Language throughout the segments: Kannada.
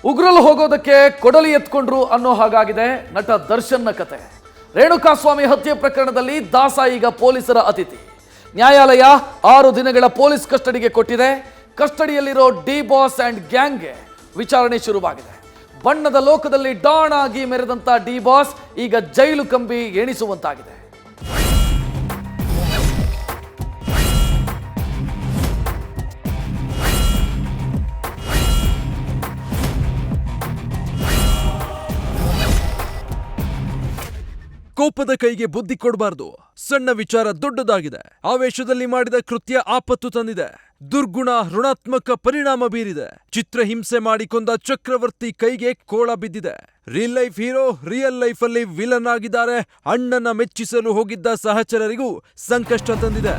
ಉಗ್ರಲು ಹೋಗೋದಕ್ಕೆ ಕೊಡಲಿ ಎತ್ಕೊಂಡ್ರು ಅನ್ನೋ ಹಾಗಾಗಿದೆ ನಟ ದರ್ಶನ್ನ ಕತೆ. ರೇಣುಕಾಸ್ವಾಮಿ ಹತ್ಯೆ ಪ್ರಕರಣದಲ್ಲಿ ದಾಸ ಈಗ ಪೊಲೀಸರ ಅತಿಥಿ. ನ್ಯಾಯಾಲಯ 6 ದಿನಗಳ ಪೊಲೀಸ್ ಕಸ್ಟಡಿಗೆ ಕೊಟ್ಟಿದೆ. ಕಸ್ಟಡಿಯಲ್ಲಿರೋ ಡಿ ಬಾಸ್ ಅಂಡ್ ಗ್ಯಾಂಗ್ಗೆ ವಿಚಾರಣೆ ಶುರುವಾಗಿದೆ. ಬಣ್ಣದ ಲೋಕದಲ್ಲಿ ಡಾನ್ ಆಗಿ ಮೆರೆದಂತ ಡಿ ಬಾಸ್ ಈಗ ಜೈಲು ಕಂಬಿ ಎಣಿಸುವಂತಾಗಿದೆ. ಕೋಪದ ಕೈಗೆ ಬುದ್ಧಿ ಕೊಡಬಾರ್ದು. ಸಣ್ಣ ವಿಚಾರ ದೊಡ್ಡದಾಗಿದೆ. ಆವೇಶದಲ್ಲಿ ಮಾಡಿದ ಕೃತ್ಯ ಆಪತ್ತು ತಂದಿದೆ. ದುರ್ಗುಣ ಋಣಾತ್ಮಕ ಪರಿಣಾಮ ಬೀರಿದೆ. ಚಿತ್ರಹಿಂಸೆ ಮಾಡಿಕೊಂಡ ಚಕ್ರವರ್ತಿ ಕೈಗೆ ಕೋಳ ಬಿದ್ದಿದೆ. Real life hero real life ಅಲ್ಲಿ ವಿಲನ್ ಆಗಿದ್ದಾರೆ. ಅಣ್ಣನ ಮೆಚ್ಚಿಸಲು ಹೋಗಿದ್ದ ಸಹಚರರಿಗೂ ಸಂಕಷ್ಟ ತಂದಿದೆ.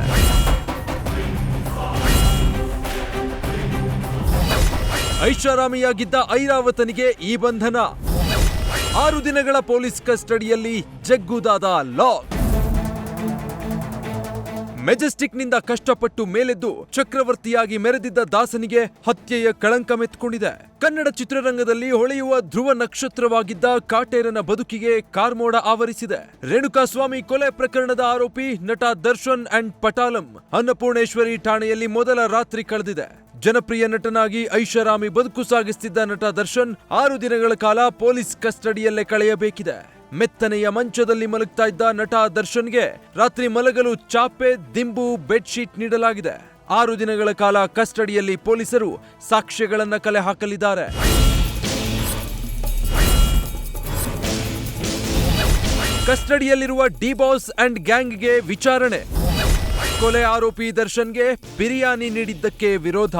ಐಷಾರಾಮಿಯಾಗಿದ್ದ ಐರಾವತನಿಗೆ ಈ ಬಂಧನ. 6 ದಿನಗಳ ಪೊಲೀಸ್ ಕಸ್ಟಡಿಯಲ್ಲಿ ಜಗ್ಗುದಾದ ಲಾಕ್. ಮೆಜೆಸ್ಟಿಕ್ನಿಂದ ಕಷ್ಟಪಟ್ಟು ಮೇಲೆದ್ದು ಚಕ್ರವರ್ತಿಯಾಗಿ ಮೆರೆದಿದ್ದ ದಾಸನಿಗೆ ಹತ್ಯೆಯ ಕಳಂಕ ಮೆತ್ಕೊಂಡಿದೆ. ಕನ್ನಡ ಚಿತ್ರರಂಗದಲ್ಲಿ ಹೊಳೆಯುವ ಧ್ರುವ ನಕ್ಷತ್ರವಾಗಿದ್ದ ಕಾಟೇರನ ಬದುಕಿಗೆ ಕಾರ್ಮೋಡ ಆವರಿಸಿದೆ. ರೇಣುಕಾಸ್ವಾಮಿ ಕೊಲೆ ಪ್ರಕರಣದ ಆರೋಪಿ ನಟ ದರ್ಶನ್ ಅಂಡ್ ಪಟಾಲಂ ಅನ್ನಪೂರ್ಣೇಶ್ವರಿ ಠಾಣೆಯಲ್ಲಿ ಮೊದಲ ರಾತ್ರಿ ಕಳೆದಿದೆ. ಜನಪ್ರಿಯ ನಟನಾಗಿ ಐಷಾರಾಮಿ ಬದುಕು ಸಾಗಿಸುತ್ತಿದ್ದ ನಟ ದರ್ಶನ್ 6 ದಿನಗಳ ಕಾಲ ಪೊಲೀಸ್ ಕಸ್ಟಡಿಯಲ್ಲೇ ಕಳೆಯಬೇಕಿದೆ. ಮೆತ್ತನೆಯ ಮಂಚದಲ್ಲಿ ಮಲಗ್ತಾ ಇದ್ದ ನಟ ದರ್ಶನ್ಗೆ ರಾತ್ರಿ ಮಲಗಲು ಚಾಪೆ, ದಿಂಬು, ಬೆಡ್ಶೀಟ್ ನೀಡಲಾಗಿದೆ. 6 ದಿನಗಳ ಕಾಲ ಕಸ್ಟಡಿಯಲ್ಲಿ ಪೊಲೀಸರು ಸಾಕ್ಷ್ಯಗಳನ್ನ ಕಲೆ ಹಾಕಲಿದ್ದಾರೆ. ಕಸ್ಟಡಿಯಲ್ಲಿರುವ ಡಿ ಬಾಸ್ ಅಂಡ್ ಗ್ಯಾಂಗ್ಗೆ ವಿಚಾರಣೆ. ಕೊಲೆ ಆರೋಪಿ ದರ್ಶನ್ಗೆ ಬಿರಿಯಾನಿ ನೀಡಿದ್ದಕ್ಕೆ ವಿರೋಧ.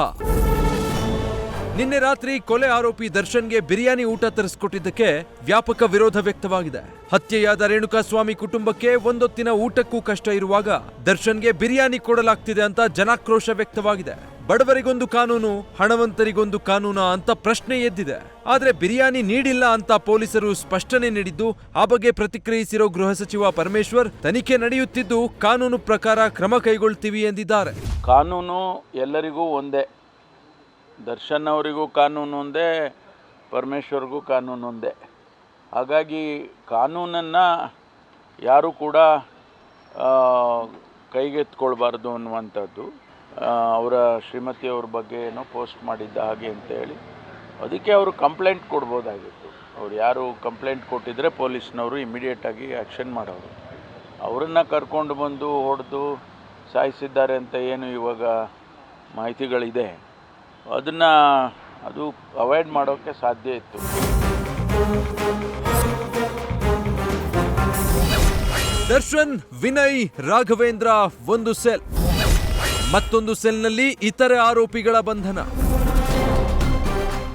ನಿನ್ನೆ ರಾತ್ರಿ ಕೊಲೆ ಆರೋಪಿ ದರ್ಶನ್ಗೆ ಬಿರಿಯಾನಿ ಊಟ ತರಿಸಿಕೊಟ್ಟಿದ್ದಕ್ಕೆ ವ್ಯಾಪಕ ವಿರೋಧ ವ್ಯಕ್ತವಾಗಿದೆ. ಹತ್ಯೆಯಾದ ರೇಣುಕಾಸ್ವಾಮಿ ಕುಟುಂಬಕ್ಕೆ ಒಂದೊತ್ತಿನ ಊಟಕ್ಕೂ ಕಷ್ಟ ಇರುವಾಗ ದರ್ಶನ್ಗೆ ಬಿರಿಯಾನಿ ಕೊಡಲಾಗ್ತಿದೆ ಅಂತ ಜನಾಕ್ರೋಶ ವ್ಯಕ್ತವಾಗಿದೆ. ಬಡವರಿಗೊಂದು ಕಾನೂನು, ಹಣವಂತರಿಗೊಂದು ಕಾನೂನಾ ಅಂತ ಪ್ರಶ್ನೆ ಎದ್ದಿದೆ. ಆದ್ರೆ ಬಿರಿಯಾನಿ ನೀಡಿಲ್ಲ ಅಂತ ಪೊಲೀಸರು ಸ್ಪಷ್ಟನೆ ನೀಡಿದ್ದು, ಆ ಬಗ್ಗೆ ಪ್ರತಿಕ್ರಿಯಿಸಿರೋ ಗೃಹ ಸಚಿವ ಪರಮೇಶ್ವರ್, ತನಿಖೆ ನಡೆಯುತ್ತಿದ್ದು ಕಾನೂನು ಪ್ರಕಾರ ಕ್ರಮ ಕೈಗೊಳ್ತೀವಿ ಎಂದಿದ್ದಾರೆ. ಕಾನೂನು ಎಲ್ಲರಿಗೂ ಒಂದೇ. ದರ್ಶನ್ ಅವರಿಗೂ ಕಾನೂನು ಒಂದೇ, ಪರಮೇಶ್ವರ್ಗೂ ಕಾನೂನು ಒಂದೇ. ಹಾಗಾಗಿ ಕಾನೂನನ್ನು ಯಾರೂ ಕೂಡ ಕೈಗೆತ್ಕೊಳ್ಬಾರ್ದು ಅನ್ನುವಂಥದ್ದು. ಅವರ ಶ್ರೀಮತಿಯವ್ರ ಬಗ್ಗೆ ಏನೋ ಪೋಸ್ಟ್ ಮಾಡಿದ್ದ ಹಾಗೆ ಅಂತೇಳಿ ಅದಕ್ಕೆ ಅವರು ಕಂಪ್ಲೇಂಟ್ ಕೊಡ್ಬೋದಾಗಿತ್ತು. ಅವ್ರು ಯಾರು ಕಂಪ್ಲೇಂಟ್ ಕೊಟ್ಟಿದ್ರೆ ಪೊಲೀಸ್ನವರು ಇಮಿಡಿಯೇಟಾಗಿ ಆ್ಯಕ್ಷನ್ ಮಾಡೋರು. ಅವರನ್ನು ಕರ್ಕೊಂಡು ಬಂದು ಹೊಡೆದು ಸಾಯಿಸಿದ್ದಾರೆ ಅಂತ ಏನು ಇವಾಗ ಮಾಹಿತಿಗಳಿದೆ, ಅದು ಅವಾಯ್ಡ್ ಮಾಡೋಕ್ಕೆ ಸಾಧ್ಯ ಇತ್ತು. ದರ್ಶನ್, ವಿನಯ್, ರಾಘವೇಂದ್ರ ಒಂದು ಸೆಲ್, ಮತ್ತೊಂದು ಸೆಲ್ನಲ್ಲಿ ಇತರೆ ಆರೋಪಿಗಳ ಬಂಧನ.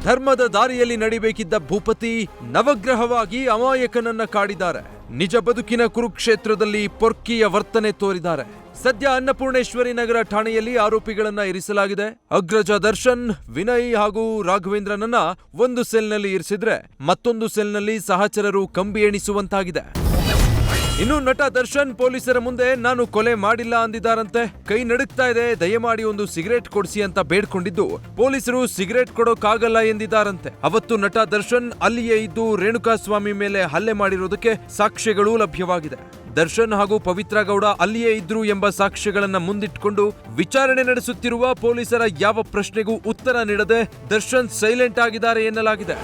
ಧರ್ಮದ ದಾರಿಯಲ್ಲಿ ನಡಿಬೇಕಿದ್ದ ಭೂಪತಿ ನವಗ್ರಹವಾಗಿ ಅಮಾಯಕನನ್ನ ಕಾಡಿದ್ದಾರೆ. ನಿಜ ಬದುಕಿನ ಕುರುಕ್ಷೇತ್ರದಲ್ಲಿ ಪೊರ್ಕಿಯ ವರ್ತನೆ ತೋರಿದ್ದಾರೆ. ಸದ್ಯ ಅನ್ನಪೂರ್ಣೇಶ್ವರಿ ನಗರ ಠಾಣೆಯಲ್ಲಿ ಆರೋಪಿಗಳನ್ನ ಇರಿಸಲಾಗಿದೆ. ಅಗ್ರಜ ದರ್ಶನ್, ವಿನಯ್ ಹಾಗೂ ರಾಘವೇಂದ್ರನನ್ನ ಒಂದು ಸೆಲ್ನಲ್ಲಿ ಇರಿಸಿದ್ರೆ ಮತ್ತೊಂದು ಸೆಲ್ನಲ್ಲಿ ಸಹಚರರು ಕಂಬಿ ಎಣಿಸುವಂತಾಗಿದೆ. ಇನ್ನು ನಟ ದರ್ಶನ್ ಪೊಲೀಸರ ಮುಂದೆ ನಾನು ಕೊಲೆ ಮಾಡಿಲ್ಲ ಅಂದಿದ್ದಾರಂತೆ. ಕೈ ನಡುಗ್ತಾ ಇದೆ, ದಯಮಾಡಿ ಒಂದು ಸಿಗರೇಟ್ ಕೊಡಿಸಿ ಅಂತ ಬೇಡ್ಕೊಂಡಿದ್ದು ಪೊಲೀಸರು ಸಿಗರೇಟ್ ಕೊಡೋಕ್ಕಾಗಲ್ಲ ಎಂದಿದ್ದಾರಂತೆ. ಅವತ್ತು ನಟ ದರ್ಶನ್ ಅಲ್ಲಿಯೇ ಇದ್ದು ರೇಣುಕಾಸ್ವಾಮಿ ಮೇಲೆ ಹಲ್ಲೆ ಮಾಡಿರೋದಕ್ಕೆ ಸಾಕ್ಷ್ಯಗಳು ಲಭ್ಯವಾಗಿದೆ. ದರ್ಶನ್ ಹಾಗೂ ಪವಿತ್ರ ಗೌಡ ಅಲ್ಲಿಯೇ ಇದ್ರು ಎಂಬ ಸಾಕ್ಷ್ಯಗಳನ್ನ ಮುಂದಿಟ್ಟುಕೊಂಡು ವಿಚಾರಣೆ ನಡೆಸುತ್ತಿರುವ ಪೊಲೀಸರ ಯಾವ ಪ್ರಶ್ನೆಗೂ ಉತ್ತರ ನೀಡದೆ ದರ್ಶನ್ ಸೈಲೆಂಟ್ ಆಗಿದ್ದಾರೆ ಎನ್ನಲಾಗಿದೆ.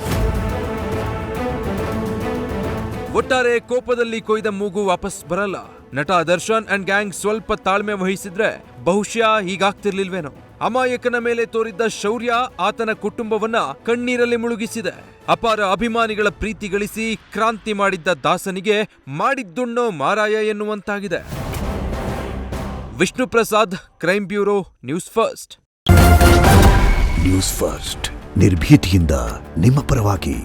ಒಟ್ಟಾರೆ ಕೋಪದಲ್ಲಿ ಕೊಯ್ದ ಮೂಗು ವಾಪಸ್ ಬರಲ್ಲ. ನಟ ದರ್ಶನ್ ಅಂಡ್ ಗ್ಯಾಂಗ್ ಸ್ವಲ್ಪ ತಾಳ್ಮೆ ವಹಿಸಿದ್ರೆ ಬಹುಶಃ ಹೀಗಾಗ್ತಿರ್ಲಿಲ್ವೇನೋ. ಅಮಾಯಕನ ಮೇಲೆ ತೋರಿದ್ದ ಶೌರ್ಯ ಆತನ ಕುಟುಂಬವನ್ನ ಕಣ್ಣೀರಲ್ಲಿ ಮುಳುಗಿಸಿದೆ. ಅಪಾರ ಅಭಿಮಾನಿಗಳ ಪ್ರೀತಿ ಗಳಿಸಿ ಕ್ರಾಂತಿ ಮಾಡಿದ್ದ ದಾಸನಿಗೆ ಮಾಡಿದ್ದುಣ್ಣೋ ಮಾರಾಯ ಎನ್ನುವಂತಾಗಿದೆ. Vishnu Prasad, crime bureau, news first. News first ನಿರ್ಭೀತಿಯಿಂದ ನಿಮ್ಮ ಪರವಾಗಿ.